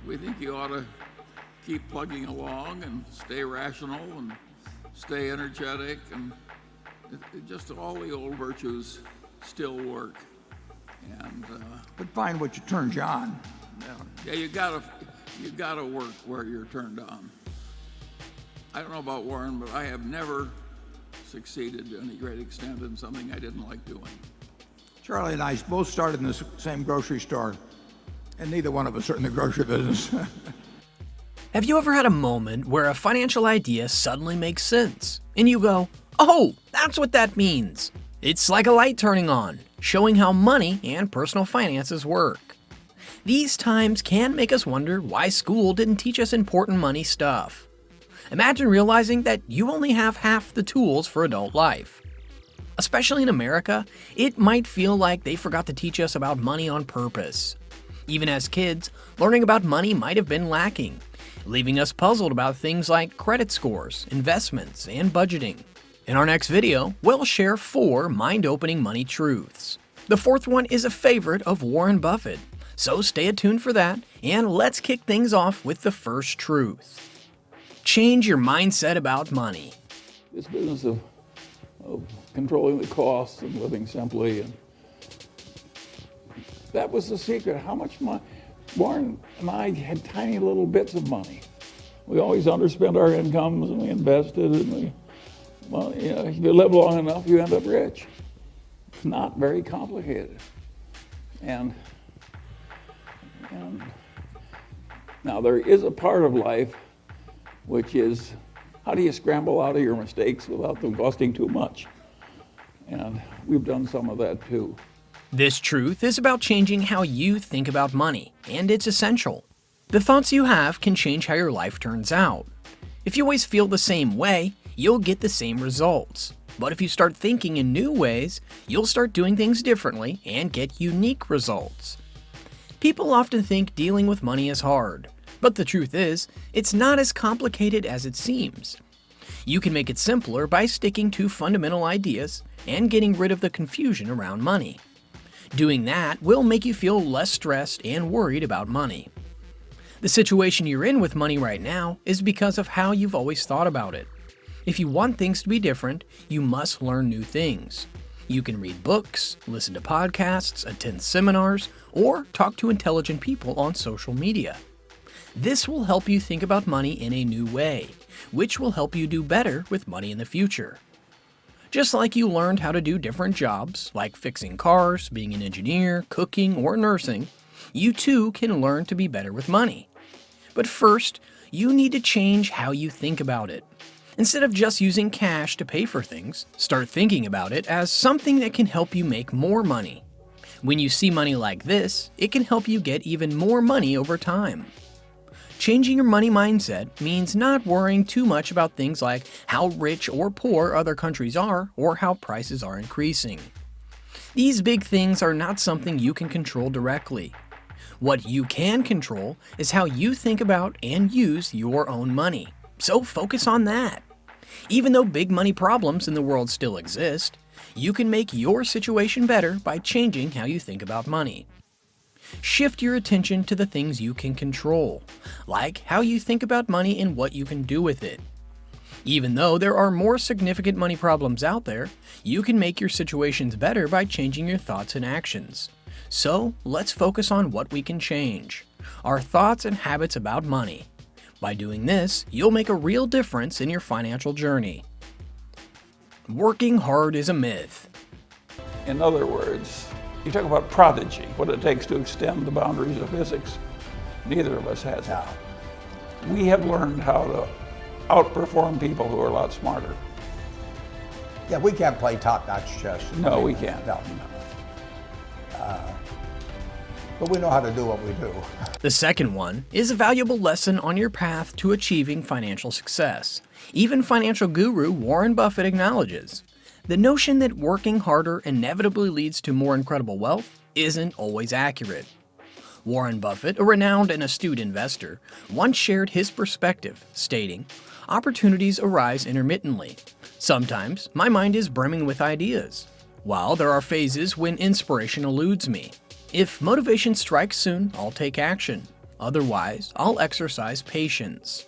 We think you ought to keep plugging along and stay rational and stay energetic, and just all the old virtues still work. And But find what turns you on. yeah, you gotta work where you're turned on. I don't know about Warren, but I have never succeeded to any great extent in something I didn't like doing. Charlie and I both started in the same grocery store, and neither one of us are in the grocery business. Have you ever had a moment where a financial idea suddenly makes sense, and you go, oh, that's what that means? It's like a light turning on, showing how money and personal finances work. These times can make us wonder why school didn't teach us important money stuff. Imagine realizing that you only have half the tools for adult life. Especially in America, it might feel like they forgot to teach us about money on purpose. Even as kids, learning about money might have been lacking, leaving us puzzled about things like credit scores, investments, and budgeting. In our next video, we'll share 4 mind-opening money truths. The 4th one is a favorite of Warren Buffett, so stay tuned for that, and let's kick things off with the first truth. Change your mindset about money. This business of controlling the costs and living simply, and that was the secret. How much money? Warren and I had tiny little bits of money. We always underspent our incomes, and we invested, and if you live long enough, you end up rich. It's not very complicated. And now there is a part of life which is, how do you scramble out of your mistakes without them costing too much? And we've done some of that too. This truth is about changing how you think about money, and it's essential. The thoughts you have can change how your life turns out. If you always feel the same way, you'll get the same results. But if you start thinking in new ways, you'll start doing things differently and get unique results. People often think dealing with money is hard, but the truth is, it's not as complicated as it seems. You can make it simpler by sticking to fundamental ideas and getting rid of the confusion around money. Doing that will make you feel less stressed and worried about money. The situation you're in with money right now is because of how you've always thought about it. If you want things to be different, you must learn new things. You can read books, listen to podcasts, attend seminars, or talk to intelligent people on social media. This will help you think about money in a new way, which will help you do better with money in the future. Just like you learned how to do different jobs, like fixing cars, being an engineer, cooking, or nursing, you too can learn to be better with money. But first, you need to change how you think about it. Instead of just using cash to pay for things, start thinking about it as something that can help you make more money. When you see money like this, it can help you get even more money over time. Changing your money mindset means not worrying too much about things like how rich or poor other countries are or how prices are increasing. These big things are not something you can control directly. What you can control is how you think about and use your own money. So focus on that. Even though big money problems in the world still exist, you can make your situation better by changing how you think about money. Shift your attention to the things you can control, like how you think about money and what you can do with it. Even though there are more significant money problems out there, you can make your situations better by changing your thoughts and actions. So, let's focus on what we can change, our thoughts and habits about money. By doing this, you'll make a real difference in your financial journey. Working hard is a myth. In other words, you talk about prodigy, what it takes to extend the boundaries of physics. Neither of us has that. We have learned how to outperform people who are a lot smarter. Yeah, we can't play top-notch chess. No, we can't. No. But we know how to do what we do. The second one is a valuable lesson on your path to achieving financial success. Even financial guru Warren Buffett acknowledges the notion that working harder inevitably leads to more incredible wealth isn't always accurate. Warren Buffett, a renowned and astute investor, once shared his perspective, stating, "Opportunities arise intermittently. Sometimes my mind is brimming with ideas, while there are phases when inspiration eludes me. If motivation strikes soon, I'll take action. Otherwise, I'll exercise patience.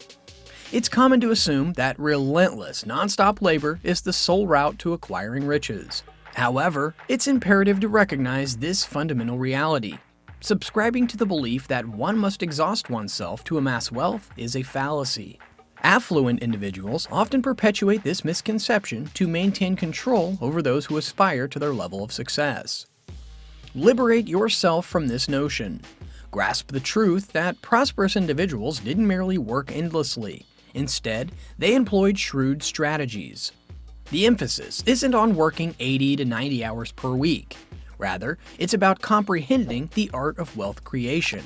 It's common to assume that relentless, nonstop labor is the sole route to acquiring riches. However, it's imperative to recognize this fundamental reality. Subscribing to the belief that one must exhaust oneself to amass wealth is a fallacy. Affluent individuals often perpetuate this misconception to maintain control over those who aspire to their level of success. Liberate yourself from this notion. Grasp the truth that prosperous individuals didn't merely work endlessly. Instead, they employed shrewd strategies. The emphasis isn't on working 80 to 90 hours per week. Rather, it's about comprehending the art of wealth creation.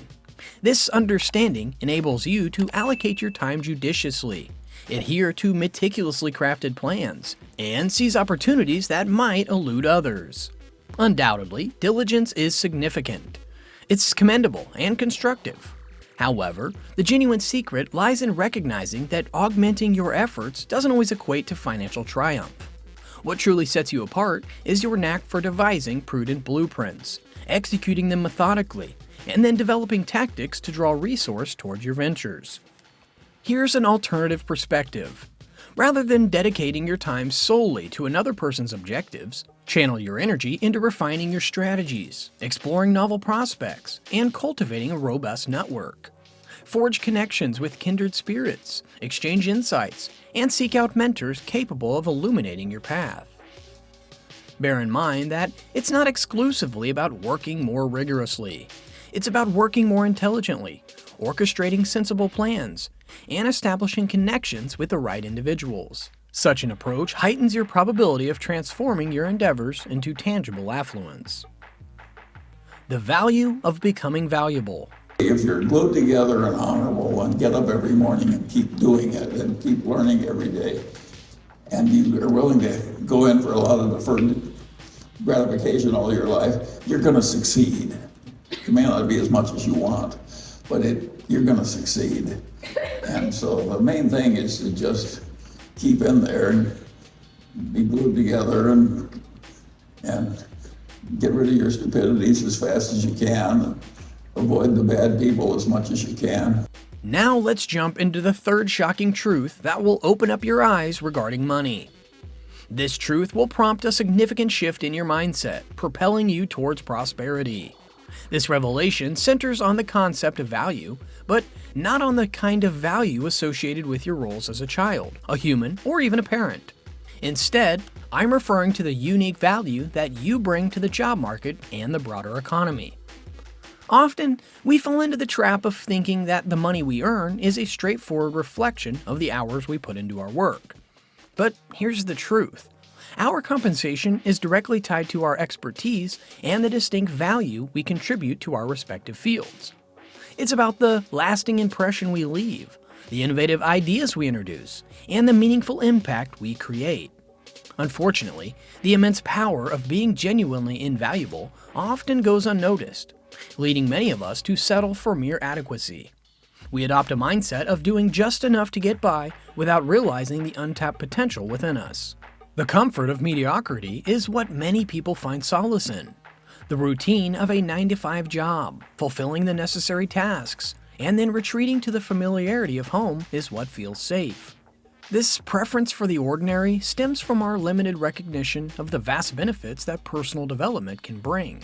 This understanding enables you to allocate your time judiciously, adhere to meticulously crafted plans, and seize opportunities that might elude others. Undoubtedly, diligence is significant. It's commendable and constructive. However, the genuine secret lies in recognizing that augmenting your efforts doesn't always equate to financial triumph. What truly sets you apart is your knack for devising prudent blueprints, executing them methodically, and then developing tactics to draw resource towards your ventures. Here's an alternative perspective. Rather than dedicating your time solely to another person's objectives, channel your energy into refining your strategies, exploring novel prospects, and cultivating a robust network. Forge connections with kindred spirits, exchange insights, and seek out mentors capable of illuminating your path. Bear in mind that it's not exclusively about working more rigorously. It's about working more intelligently, orchestrating sensible plans, and establishing connections with the right individuals. Such an approach heightens your probability of transforming your endeavors into tangible affluence. The value of becoming valuable. If you're glued together and honorable and get up every morning and keep doing it and keep learning every day, and you are willing to go in for a lot of deferred gratification all your life, you're going to succeed. It may not be as much as you want, but you're going to succeed. And so the main thing is to just keep in there and be glued together and get rid of your stupidities as fast as you can. And avoid the bad people as much as you can. Now let's jump into the third shocking truth that will open up your eyes regarding money. This truth will prompt a significant shift in your mindset, propelling you towards prosperity. This revelation centers on the concept of value, but not on the kind of value associated with your roles as a child, a human, or even a parent. Instead, I'm referring to the unique value that you bring to the job market and the broader economy. Often, we fall into the trap of thinking that the money we earn is a straightforward reflection of the hours we put into our work. But here's the truth. Our compensation is directly tied to our expertise and the distinct value we contribute to our respective fields. It's about the lasting impression we leave, the innovative ideas we introduce, and the meaningful impact we create. Unfortunately, the immense power of being genuinely invaluable often goes unnoticed, leading many of us to settle for mere adequacy. We adopt a mindset of doing just enough to get by without realizing the untapped potential within us. The comfort of mediocrity is what many people find solace in. The routine of a 9-to-5 job, fulfilling the necessary tasks, and then retreating to the familiarity of home is what feels safe. This preference for the ordinary stems from our limited recognition of the vast benefits that personal development can bring.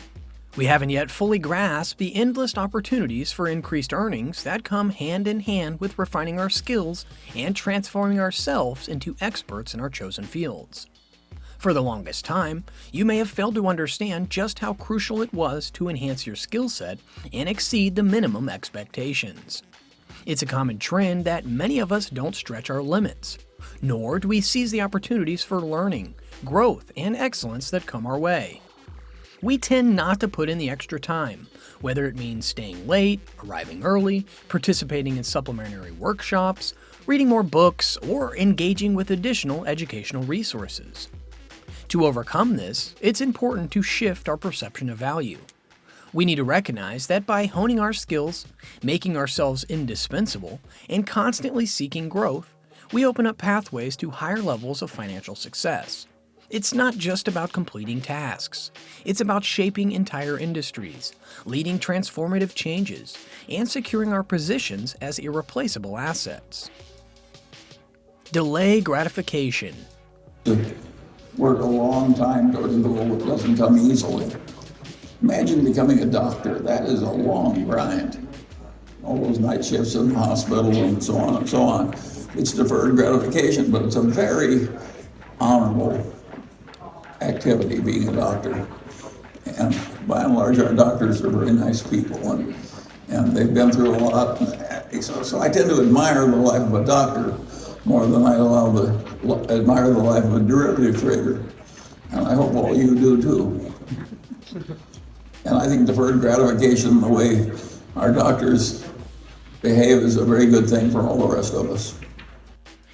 We haven't yet fully grasped the endless opportunities for increased earnings that come hand in hand with refining our skills and transforming ourselves into experts in our chosen fields. For the longest time, you may have failed to understand just how crucial it was to enhance your skill set and exceed the minimum expectations. It's a common trend that many of us don't stretch our limits, nor do we seize the opportunities for learning, growth, and excellence that come our way. We tend not to put in the extra time, whether it means staying late, arriving early, participating in supplementary workshops, reading more books, or engaging with additional educational resources. To overcome this, it's important to shift our perception of value. We need to recognize that by honing our skills, making ourselves indispensable, and constantly seeking growth, we open up pathways to higher levels of financial success. It's not just about completing tasks. It's about shaping entire industries, leading transformative changes, and securing our positions as irreplaceable assets. Delay gratification. Work a long time towards a goal that doesn't come easily. Imagine becoming a doctor. That is a long grind. All those night shifts in the hospital and so on and so on. It's deferred gratification, but it's a very honorable activity, being a doctor. And by and large, our doctors are very nice people, and they've been through a lot. So I tend to admire the life of a doctor more than I admire the life of a derivative trader. And I hope all you do too. And I think deferred gratification, the way our doctors behave, is a very good thing for all the rest of us.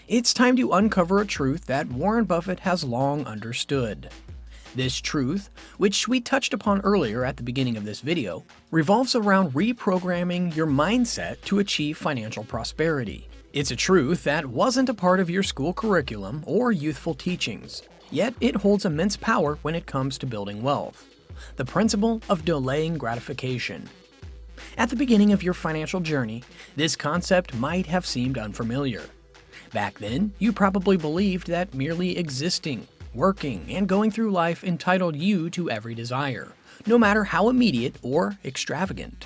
It's time to uncover a truth that Warren Buffett has long understood. This truth, which we touched upon earlier at the beginning of this video, revolves around reprogramming your mindset to achieve financial prosperity. It's a truth that wasn't a part of your school curriculum or youthful teachings, yet it holds immense power when it comes to building wealth. The principle of delaying gratification. At the beginning of your financial journey, this concept might have seemed unfamiliar. Back then, you probably believed that merely existing, working, and going through life entitled you to every desire, no matter how immediate or extravagant.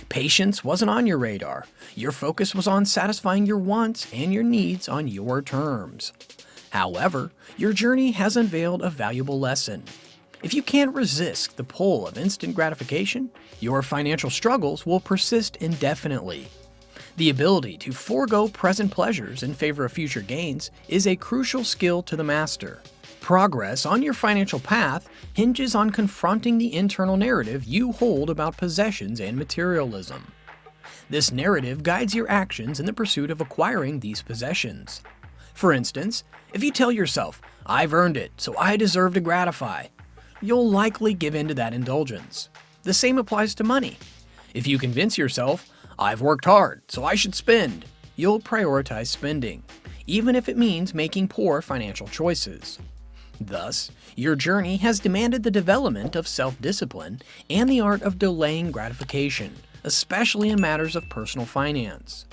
Patience wasn't on your radar. Your focus was on satisfying your wants and your needs on your terms. However, your journey has unveiled a valuable lesson. If you can't resist the pull of instant gratification, your financial struggles will persist indefinitely. The ability to forego present pleasures in favor of future gains is a crucial skill to the master. Progress on your financial path hinges on confronting the internal narrative you hold about possessions and materialism. This narrative guides your actions in the pursuit of acquiring these possessions. For instance, if you tell yourself, "I've earned it, so I deserve to gratify," you'll likely give in to that indulgence. The same applies to money. If you convince yourself, "I've worked hard, so I should spend," you'll prioritize spending, even if it means making poor financial choices. Thus, your journey has demanded the development of self-discipline and the art of delaying gratification, especially in matters of personal finance.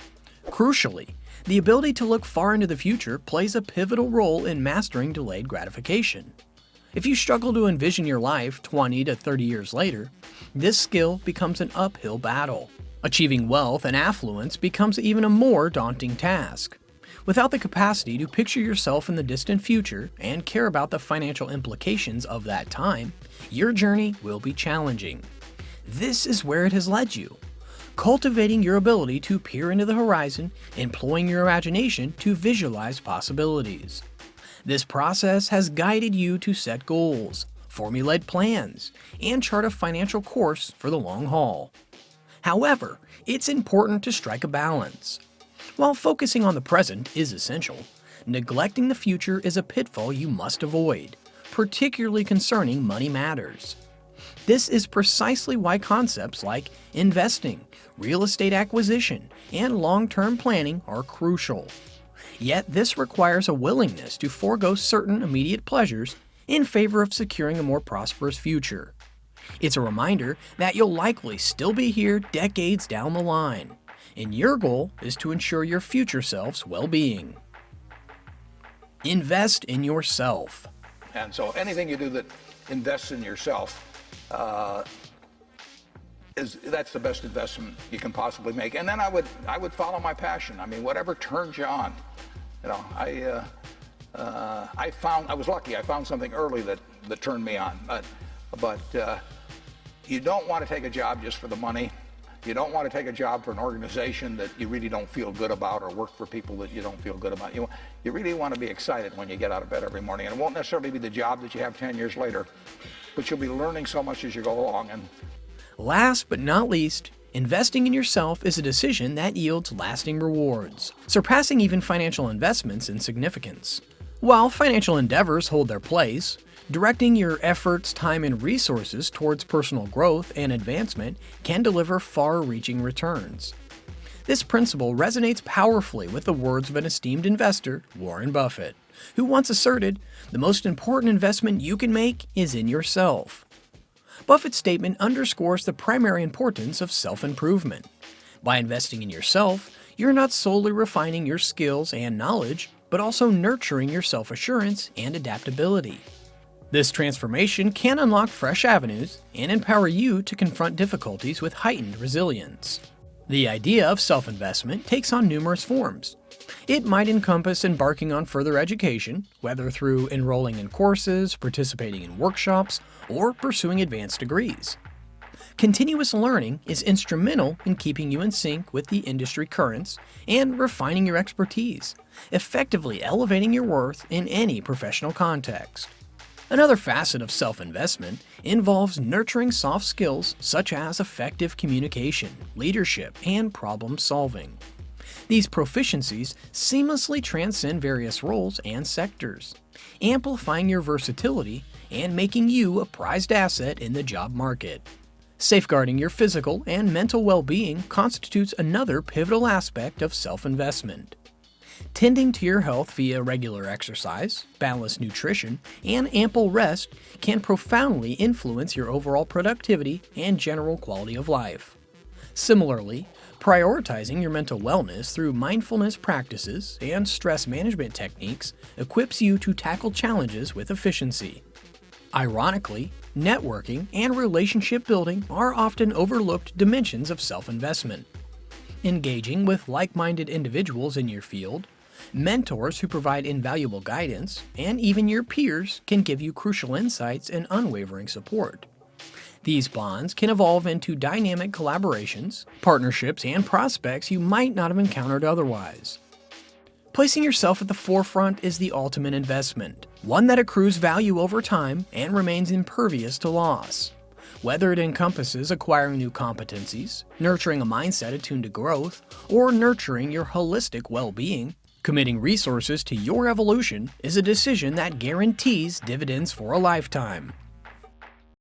Crucially, the ability to look far into the future plays a pivotal role in mastering delayed gratification. If you struggle to envision your life 20 to 30 years later, this skill becomes an uphill battle. Achieving wealth and affluence becomes even a more daunting task. Without the capacity to picture yourself in the distant future and care about the financial implications of that time, your journey will be challenging. This is where it has led you. Cultivating your ability to peer into the horizon, employing your imagination to visualize possibilities. This process has guided you to set goals, formulate plans, and chart a financial course for the long haul. However, it's important to strike a balance. While focusing on the present is essential, neglecting the future is a pitfall you must avoid, particularly concerning money matters. This is precisely why concepts like investing, real estate acquisition, and long-term planning are crucial. Yet this requires a willingness to forego certain immediate pleasures in favor of securing a more prosperous future. It's a reminder that you'll likely still be here decades down the line, and your goal is to ensure your future self's well-being. Invest in yourself. And so anything you do that invests in yourself, that's the best investment you can possibly make. And then I would follow my passion. I mean, whatever turns you on. You know, I was lucky. I found something early that turned me on. But you don't want to take a job just for the money. You don't want to take a job for an organization that you really don't feel good about, or work for people that you don't feel good about. You really want to be excited when you get out of bed every morning. And it won't necessarily be the job that you have 10 years later, but you'll be learning so much as you go along. And last but not least, investing in yourself is a decision that yields lasting rewards, surpassing even financial investments in significance. While financial endeavors hold their place, directing your efforts, time, and resources towards personal growth and advancement can deliver far-reaching returns. This principle resonates powerfully with the words of an esteemed investor, Warren Buffett, who once asserted, "The most important investment you can make is in yourself." Buffett's statement underscores the primary importance of self-improvement. By investing in yourself, you're not solely refining your skills and knowledge, but also nurturing your self-assurance and adaptability. This transformation can unlock fresh avenues and empower you to confront difficulties with heightened resilience. The idea of self-investment takes on numerous forms. It might encompass embarking on further education, whether through enrolling in courses, participating in workshops, or pursuing advanced degrees. Continuous learning is instrumental in keeping you in sync with the industry currents and refining your expertise, effectively elevating your worth in any professional context. Another facet of self-investment involves nurturing soft skills such as effective communication, leadership, and problem solving. These proficiencies seamlessly transcend various roles and sectors, amplifying your versatility and making you a prized asset in the job market. Safeguarding your physical and mental well-being constitutes another pivotal aspect of self-investment. Tending to your health via regular exercise, balanced nutrition, and ample rest can profoundly influence your overall productivity and general quality of life. Similarly, prioritizing your mental wellness through mindfulness practices and stress management techniques equips you to tackle challenges with efficiency. Ironically, networking and relationship building are often overlooked dimensions of self-investment. Engaging with like-minded individuals in your field, mentors who provide invaluable guidance, and even your peers can give you crucial insights and unwavering support. These bonds can evolve into dynamic collaborations, partnerships, and prospects you might not have encountered otherwise. Placing yourself at the forefront is the ultimate investment, one that accrues value over time and remains impervious to loss. Whether it encompasses acquiring new competencies, nurturing a mindset attuned to growth, or nurturing your holistic well-being, committing resources to your evolution is a decision that guarantees dividends for a lifetime.